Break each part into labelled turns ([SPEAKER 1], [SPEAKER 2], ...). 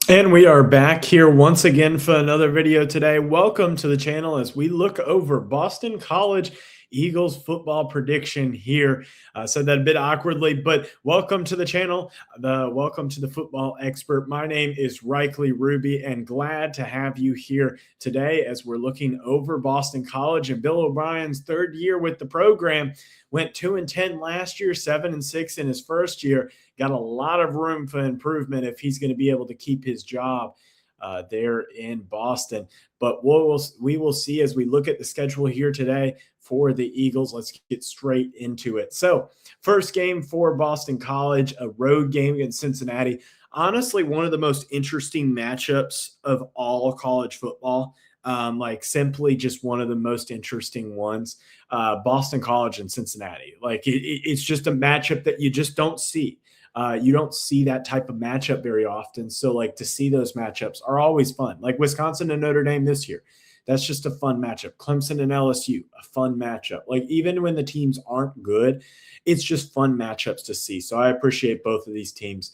[SPEAKER 1] And we are back here once again for another video today. Welcome to the channel as we look over Boston College Eagles football prediction here. Said that a bit awkwardly, but welcome to the channel. Welcome to the football expert. My name is Reikley Ruby, and glad to have you here today as we're looking over Boston College and Bill O'Brien's third year with the program. Went 2-10 last year, 7-6 in his first year. Got a lot of room for improvement if he's going to be able to keep his job there in Boston. But we will see as we look at the schedule here today for the Eagles. Let's get straight into it. So, first game for Boston College, a road game against Cincinnati. Honestly, one of the most interesting matchups of all college football. Like simply just one of the most interesting ones. Boston College and Cincinnati. Like it's just a matchup that you just don't see. You don't see that type of matchup very often. So, like, to see those matchups are always fun. Like Wisconsin and Notre Dame this year, that's just a fun matchup. Clemson and LSU, a fun matchup. Like, even when the teams aren't good, it's just fun matchups to see. So, I appreciate both of these teams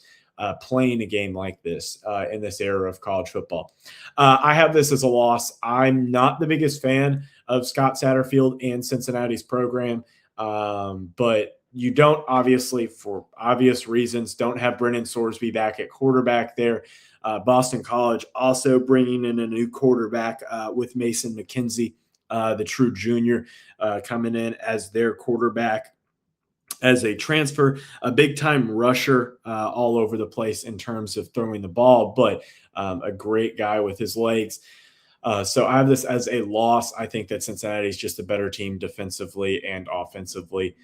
[SPEAKER 1] playing a game like this in this era of college football. I have this as a loss. I'm not the biggest fan of Scott Satterfield and Cincinnati's program, but you don't, obviously, for obvious reasons, don't have Brennan Sorsby back at quarterback there. Boston College also bringing in a new quarterback with Mason McKenzie, the true junior, coming in as their quarterback as a transfer, a big time rusher all over the place in terms of throwing the ball, but a great guy with his legs. So I have this as a loss. I think that Cincinnati is just a better team defensively and offensively.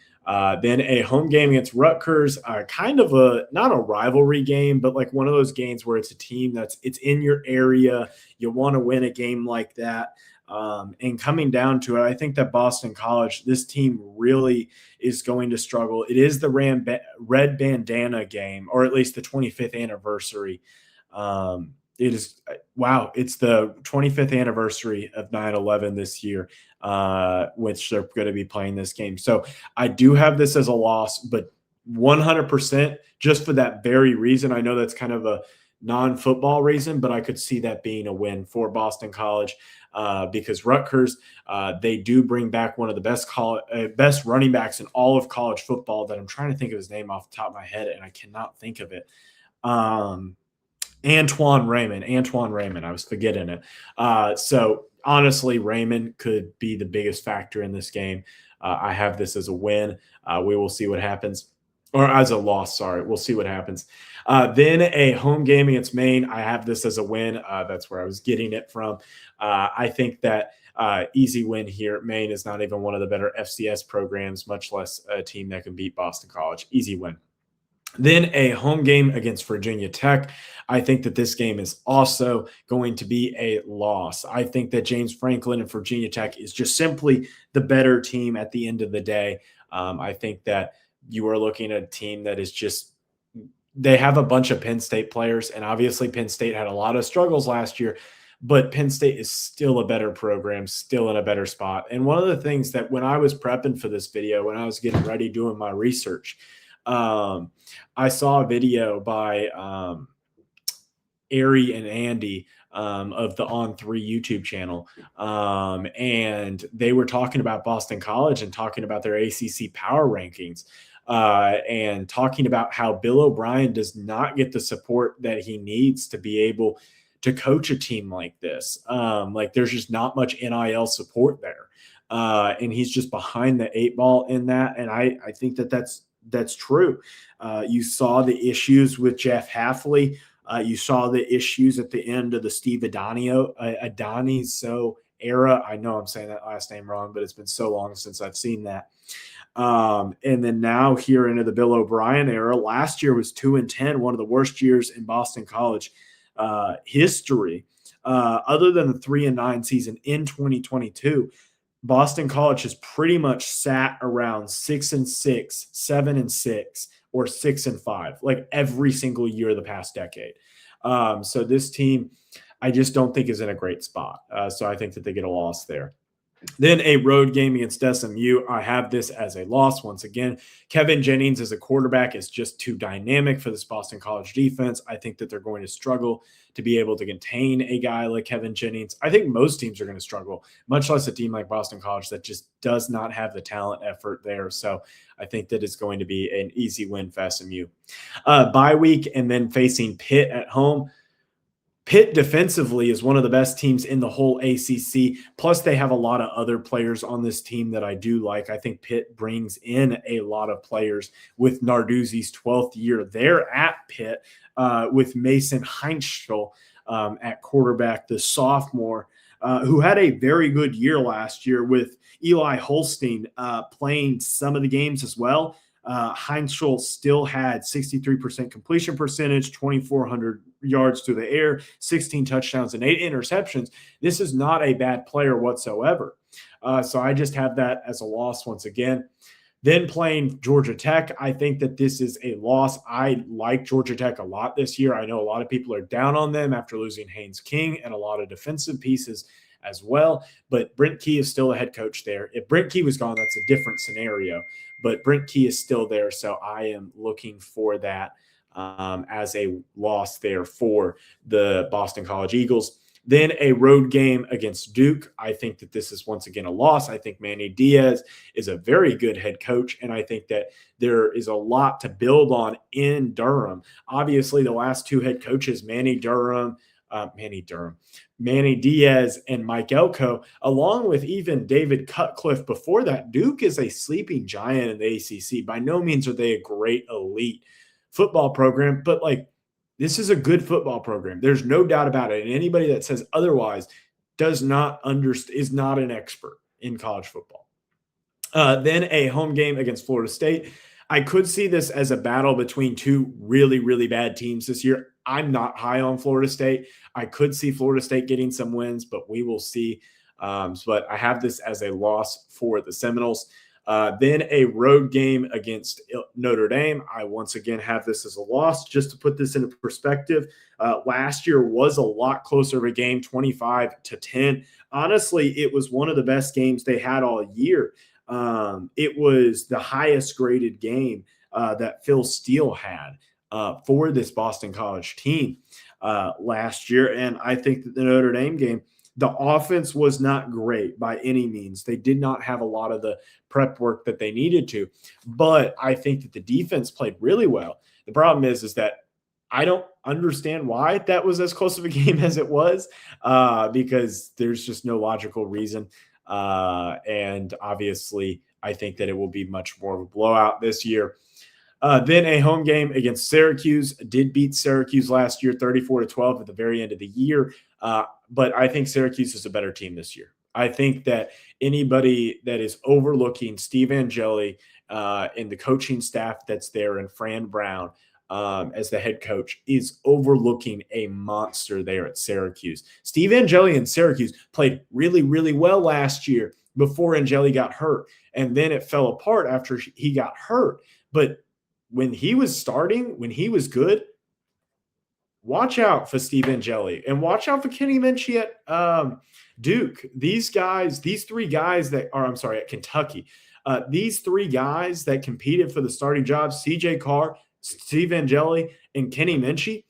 [SPEAKER 1] Then a home game against Rutgers, kind of a not a rivalry game, but like one of those games where it's a team it's in your area. You want to win a game like that. And coming down to it, I think that Boston College, this team really is going to struggle. It is the red bandana game, or at least the 25th anniversary. It is wow. It's the 25th anniversary of 9/11 this year, which they're going to be playing this game. So I do have this as a loss, but 100% just for that very reason. I know that's kind of a non-football reason, but I could see that being a win for Boston College because Rutgers, they do bring back one of the best running backs in all of college football. That I'm trying to think of his name off the top of my head, and I cannot think of it. Antoine Raymond. I was forgetting it. So honestly, Raymond could be the biggest factor in this game. I have this as a win. We will see what happens, or as a loss. Sorry, we'll see what happens. Then a home game against Maine. I have this as a win. That's where I was getting it from. I think that easy win here. Maine is not even one of the better FCS programs, much less a team that can beat Boston College. Easy win. Then a home game against Virginia Tech. I think that this game is also going to be a loss. I think that James Franklin and Virginia Tech is just simply the better team at the end of the day. I think that you are looking at a team that is just they have a bunch of Penn State players, and obviously Penn State had a lot of struggles last year, but Penn State is still a better program, still in a better spot. And one of the things that when I was prepping for this video, when I was getting ready doing my research, I saw a video by Ari and Andy of the On3 YouTube channel, and they were talking about Boston College and talking about their ACC power rankings. And talking about how Bill O'Brien does not get the support that he needs to be able to coach a team like this. Like there's just not much NIL support there. And he's just behind the eight ball in that. And I think that that's true. You saw the issues with Jeff Hafley. You saw the issues at the end of the Steve Adoniso era. I know I'm saying that last name wrong, but it's been so long since I've seen that. And then now here into the Bill O'Brien era. Last year was 2-10, one of the worst years in Boston College history. Other than the 3-9 season in 2022, Boston College has pretty much sat around 6-6, 7-6, or 6-5, like every single year of the past decade. So this team, I just don't think is in a great spot. So I think that they get a loss there. Then a road game against SMU. I have this as a loss once again. Kevin Jennings as a quarterback is just too dynamic for this Boston College defense. I think that they're going to struggle to be able to contain a guy like Kevin Jennings. I think most teams are going to struggle, much less a team like Boston College that just does not have the talent effort there. So I think that it's going to be an easy win for SMU. Bye week and then facing Pitt at home. Pitt defensively is one of the best teams in the whole ACC. Plus, they have a lot of other players on this team that I do like. I think Pitt brings in a lot of players with Narduzzi's 12th year there at Pitt, with Mason Heinschel at quarterback, the sophomore, who had a very good year last year with Eli Holstein playing some of the games as well. Heinschel still had 63% completion percentage, 2,400 yards through the air, 16 touchdowns, and 8 interceptions. This is not a bad player whatsoever. So I just have that as a loss once again. Then playing Georgia Tech, I think that this is a loss. I like Georgia Tech a lot this year. I know a lot of people are down on them after losing Haynes King and a lot of defensive pieces as well. But Brent Key is still the head coach there. If Brent Key was gone, that's a different scenario. But Brent Key is still there, so I am looking for that as a loss there for the Boston College Eagles. Then a road game against Duke. I think that this is once again a loss. I think Manny Diaz is a very good head coach, and I think that there is a lot to build on in Durham. Obviously, the last two head coaches, Manny Diaz and Mike Elko, along with even David Cutcliffe before that. Duke is a sleeping giant in the ACC. By no means are they a great elite football program, but this is a good football program. There's no doubt about it. And anybody that says otherwise is not an expert in college football. Then a home game against Florida State. I could see this as a battle between two really, really bad teams this year. I'm not high on Florida State. I could see Florida State getting some wins, but we will see. But I have this as a loss for the Seminoles. Then a road game against Notre Dame. I once again have this as a loss. Just to put this into perspective, last year was a lot closer of a game, 25-10. Honestly, it was one of the best games they had all year. It was the highest graded game that Phil Steele had for this Boston College team last year. And I think that the Notre Dame game, the offense was not great by any means. They did not have a lot of the prep work that they needed to, but I think that the defense played really well. The problem is that I don't understand why that was as close of a game as it was, because there's just no logical reason. And obviously, I think that it will be much more of a blowout this year. Then a home game against Syracuse. Did beat Syracuse last year, 34-12 at the very end of the year. But I think Syracuse is a better team this year. I think that anybody that is overlooking Steve Angeli and the coaching staff that's there and Fran Brown as the head coach is overlooking a monster there at Syracuse. Steve Angeli and Syracuse played really, really well last year before Angeli got hurt. And then it fell apart after he got hurt. But when he was starting, when he was good, watch out for Steve Angeli and watch out for Kenny Minchie at Duke. At Kentucky. These three guys that competed for the starting jobs, CJ Carr, Steve Angeli, and Kenny Minchie,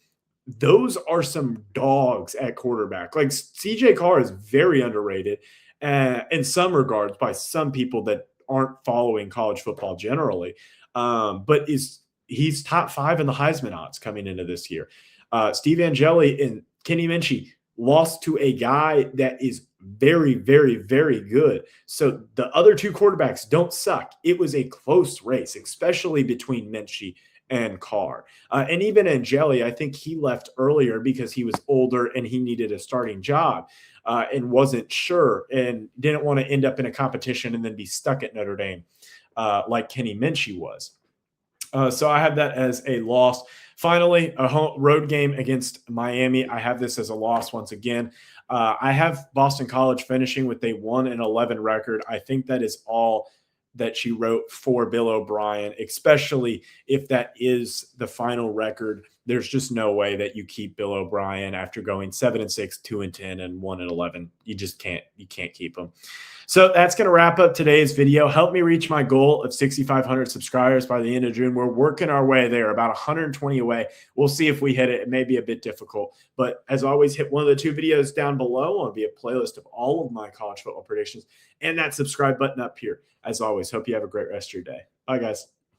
[SPEAKER 1] those are some dogs at quarterback. Like CJ Carr is very underrated in some regards by some people that aren't following college football generally. But he's top 5 in the Heisman odds coming into this year. Steve Angeli and Kenny Minchie lost to a guy that is very, very, very good. So the other two quarterbacks don't suck. It was a close race, especially between Minchie and Carr. And even Angeli, I think he left earlier because he was older and he needed a starting job and wasn't sure and didn't want to end up in a competition and then be stuck at Notre Dame like Kenny Minchie was. So I have that as a loss. Finally, a road game against Miami. I have this as a loss once again. I have Boston College finishing with a 1-11 record. I think that is all that she wrote for Bill O'Brien, especially if that is the final record there's just no way that you keep Bill O'Brien after going 7-6, 2-10, and 1-11. You can't keep him. So that's going to wrap up today's video. Help me reach my goal of 6,500 subscribers by the end of June. We're working our way there, about 120 away. We'll see if we hit it. It may be a bit difficult, but as always, hit one of the 2 videos down below. It'll be a playlist of all of my college football predictions and that subscribe button up here. As always, hope you have a great rest of your day. Bye, guys.